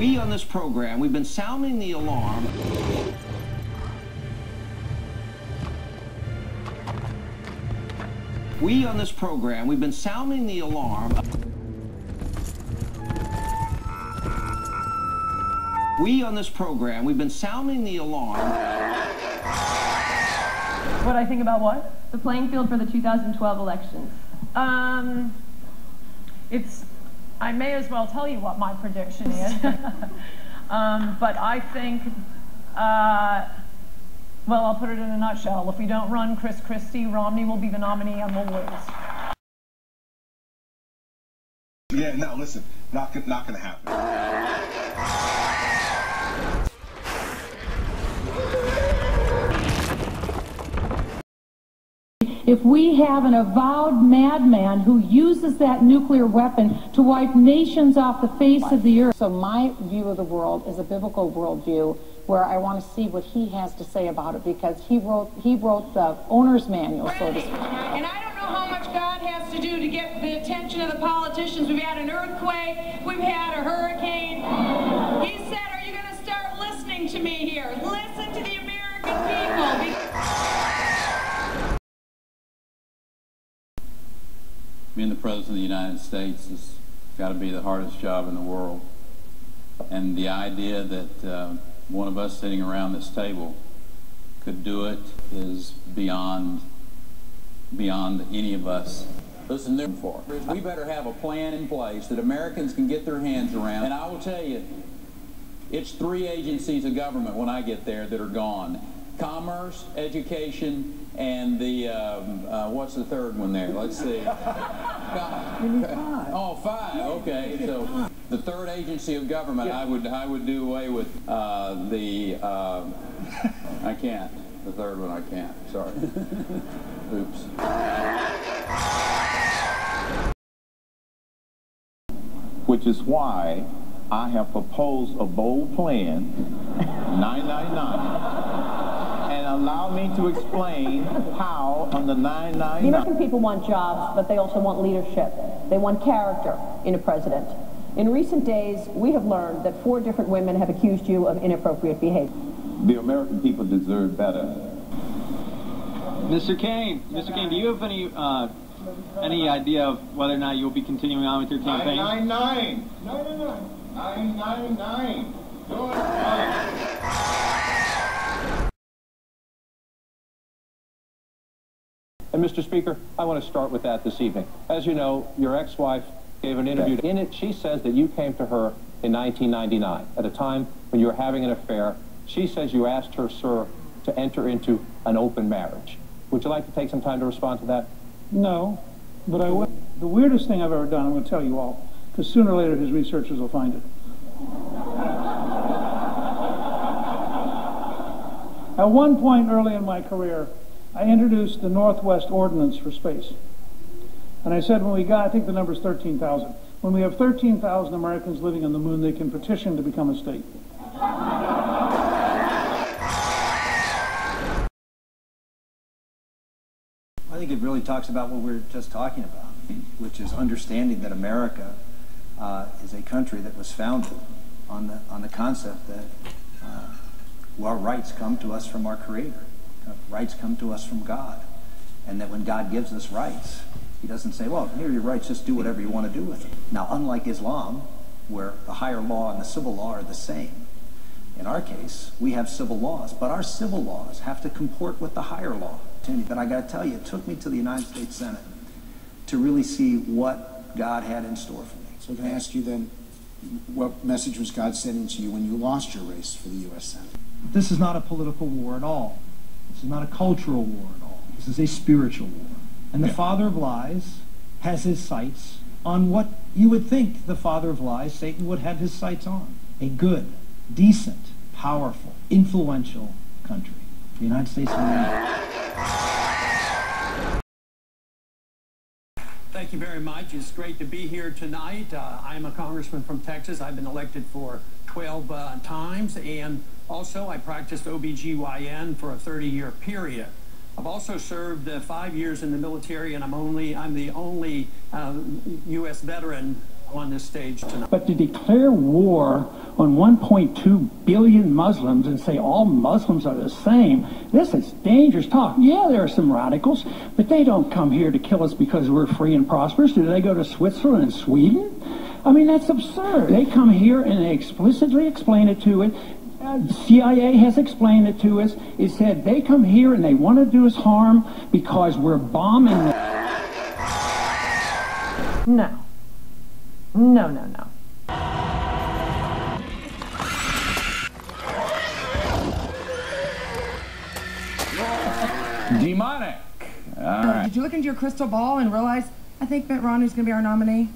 We on this program, we've been sounding the alarm. We on this program, we've been sounding the alarm. We on this program, we've been sounding the alarm. What I think about what? The playing field for the 2012 elections. I may as well tell you what my prediction is. But I think, well, I'll put it in a nutshell. If we don't run Chris Christie, Romney will be the nominee and we'll lose. Yeah, no, listen, not gonna happen. If we have an avowed madman who uses that nuclear weapon to wipe nations off the face of the earth. So my view of the world is a biblical worldview where I want to see what he has to say about it, because he wrote the owner's manual, so to speak. And I don't know how much God has to do to get the attention of the politicians. We've had an earthquake, we've had a hurricane. He said, are you going to start listening to me here? Listen to the American people. Being the President of the United States has got to be the hardest job in the world. And the idea that one of us sitting around this table could do it is beyond any of us. Listen, for. We better have a plan in place that Americans can get their hands around. And I will tell you, it's 3 agencies of government when I get there that are gone. Commerce, education, and the, what's the third one there? Let's see. Oh, 5, okay. So the 3rd agency of government, yeah. I would do away with I can't. The 3rd one I can't, sorry. Oops. Which is why I have proposed a bold plan, 999. Allow me to explain how on the 999. The American people want jobs, but they also want leadership. They want character in a president. In recent days, we have learned that 4 different women have accused you of inappropriate behavior. The American people deserve better. Mr. Kane, do you have any idea of whether or not you'll be continuing on with your campaign? 999. 999. Do it. And Mr. Speaker, I want to start with that this evening. As you know, your ex-wife gave an interview. In it, she says that you came to her in 1999, at a time when you were having an affair. She says you asked her, sir, to enter into an open marriage. Would you like to take some time to respond to that? No, but I will. The weirdest thing I've ever done, I'm going to tell you all, because sooner or later his researchers will find it. At one point early in my career, I introduced the Northwest Ordinance for Space. And I said when we got, I think the number is 13,000. When we have 13,000 Americans living on the moon, they can petition to become a state. I think it really talks about what we were just talking about, which is understanding that America is a country that was founded on the concept that our rights come to us from our Creator. Rights come to us from God. And that when God gives us rights, he doesn't say, well, here are your rights, just do whatever you want to do with them. Now, unlike Islam, where the higher law and the civil law are the same, in our case, we have civil laws, but our civil laws have to comport with the higher law. But I got to tell you, it took me to the United States Senate to really see what God had in store for me. So can I ask you then, what message was God sending to you when you lost your race for the U.S. Senate? This is not a political war at all. This is not a cultural war at all. This is a spiritual war. And the father of lies has his sights on what you would think the father of lies, Satan, would have his sights on. A good, decent, powerful, influential country. The United States of America. Thank you very much. It's great to be here tonight. I'm a congressman from Texas. I've been elected for 12 times, and also I practiced OBGYN for a 30-year period. I've also served 5 years in the military, and I'm the only U.S. veteran on this stage tonight. But to declare war on 1.2 billion Muslims and say all Muslims are the same, this is dangerous talk. Yeah, there are some radicals, but they don't come here to kill us because we're free and prosperous. Do they go to Switzerland and Sweden? I mean, that's absurd. They come here and they explicitly explain it to us. CIA has explained it to us. It said they come here and they want to do us harm because we're bombing them. No. No, no, no. Demonic. All right. Did you look into your crystal ball and realize, I think Mitt Romney's going to be our nominee?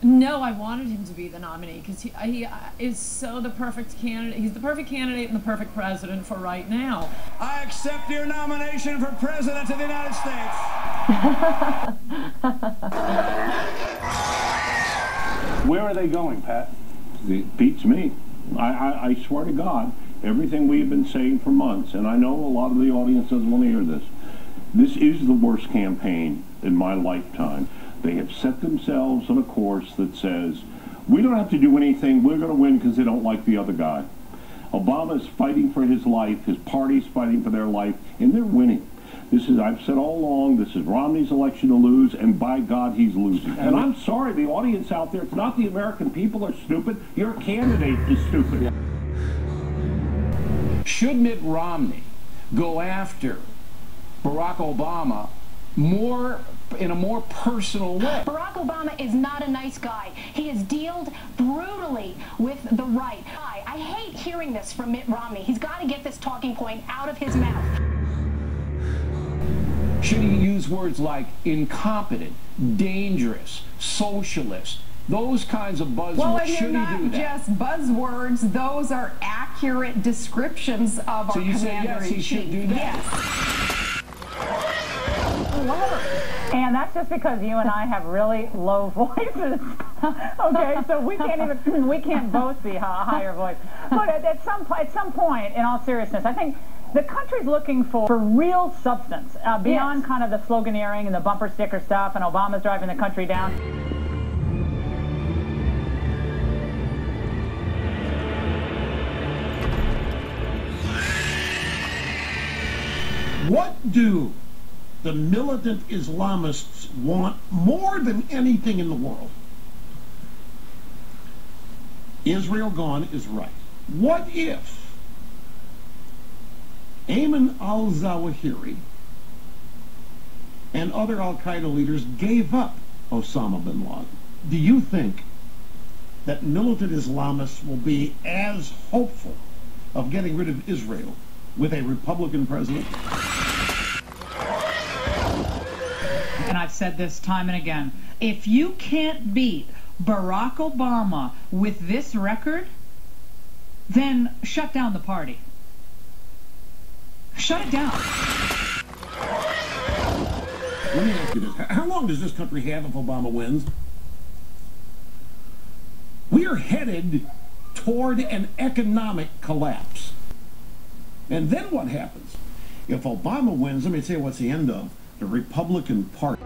No, I wanted him to be the nominee because he is so the perfect candidate. He's the perfect candidate and the perfect president for right now. I accept your nomination for President of the United States. Where are they going, Pat? It beats me. I swear to God, everything we've been saying for months, and I know a lot of the audience doesn't want to hear this, this is the worst campaign in my lifetime. They have set themselves on a course that says, we don't have to do anything, we're going to win because they don't like the other guy. Obama's fighting for his life, his party's fighting for their life, and they're winning. This is, I've said all along, this is Romney's election to lose, and by God, he's losing. And I'm sorry, the audience out there, it's not the American people are stupid, your candidate is stupid. Should Mitt Romney go after Barack Obama in a more personal way? Barack Obama is not a nice guy. He has dealt brutally with the right. I hate hearing this from Mitt Romney. He's got to get this talking point out of his mouth. Should he use words like incompetent, dangerous, socialist, those kinds of buzzwords? Well, and should they're he do not that? just buzzwords. Those are accurate descriptions of our So you say yes, he commander-in-chief. should do that? Yes. And that's just because you and I have really low voices. Okay, so we can't both be higher voice. But at some point, in all seriousness, I think the country's looking for real substance beyond kind of the sloganeering and the bumper sticker stuff, and Obama's driving the country down. What do the militant Islamists want more than anything in the world? Israel gone is right. What if Ayman al-Zawahiri and other al-Qaeda leaders gave up Osama bin Laden? Do you think that militant Islamists will be as hopeful of getting rid of Israel with a Republican president? And I've said this time and again, if you can't beat Barack Obama with this record, then shut down the party. Shut it down. Let me ask you this. How long does this country have if Obama wins? We are headed toward an economic collapse. And then what happens? If Obama wins, let me tell you what's the end of. The Republican Party.